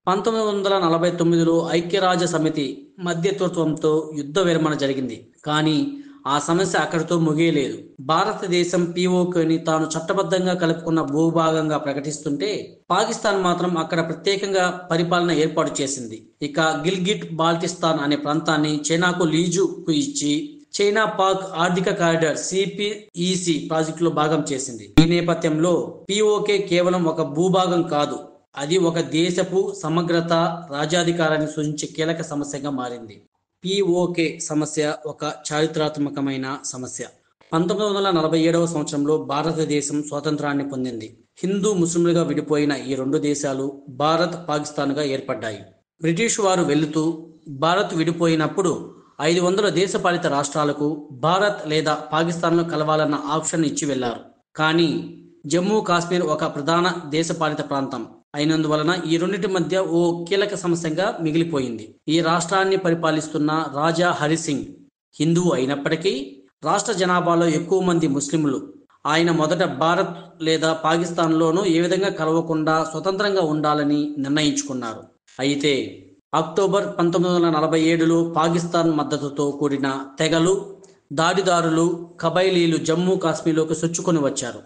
1949లో ఐక్యరాజ్య సమితి మధ్యవర్తిత్వంతో యుద్ధ విరమణ జరిగింది. కానీ ఆ సమస్య అక్కడితో ముగియలేదు. భారతదేశం పీఓకేని తాను చట్టబద్ధంగా కలుపుకున్న భూభాగంగా ప్రకటిస్తుంటే, పాకిస్తాన్ మాత్రం అక్కడ ప్రత్యేకంగా పరిపాలన ఏర్పాటు చేసింది. ఇక గిల్గిట్ బాల్టిస్తాన్ అనే ప్రాంతాన్ని చైనాకు లీజుకు ఇచ్చి చైనా పాక్ ఆర్థిక కారిడార్ సిపిఇసి ప్రాజెక్టులో భాగం చేసింది. ఈ నేపథ్యంలో పీఓకే కేవలం ఒక భూభాగం కాదు, అది ఒక దేశపు సమగ్రత, రాజ్యాధికారాన్ని సూచించే కీలక సమస్యగా మారింది. పీఓకే సమస్య ఒక చారిత్రాత్మకమైన సమస్య. 1947వ సంవత్సరంలో భారతదేశం స్వాతంత్రాన్ని పొందింది. హిందూ ముస్లింలుగా విడిపోయిన ఈ రెండు దేశాలు భారత్, పాకిస్తాన్గా ఏర్పడ్డాయి. బ్రిటిష్ వారు వెళుతూ భారత్ విడిపోయినప్పుడు 500 దేశపాలిత రాష్ట్రాలకు భారత్ లేదా పాకిస్తాన్లో కలవాలన్న ఆప్షన్ ఇచ్చి వెళ్లారు. కానీ జమ్మూ కాశ్మీర్ ఒక ప్రధాన దేశపాలిత ప్రాంతం అయినందువలన ఈ రెండింటి మధ్య ఓ కీలక సమస్యగా మిగిలిపోయింది. ఈ రాష్ట్రాన్ని పరిపాలిస్తున్న రాజా హరిసింగ్ హిందువు అయినప్పటికీ రాష్ట్ర జనాభాలో ఎక్కువ మంది ముస్లింలు. ఆయన మొదట భారత్ లేదా పాకిస్తాన్లోనూ ఏ విధంగా కలవకుండా స్వతంత్రంగా ఉండాలని నిర్ణయించుకున్నారు. అయితే అక్టోబర్ 1947లో పాకిస్తాన్ మద్దతుతో కూడిన తెగలు, దాడిదారులు, కబైలీలు జమ్మూ కాశ్మీర్లోకి చొచ్చుకొని వచ్చారు.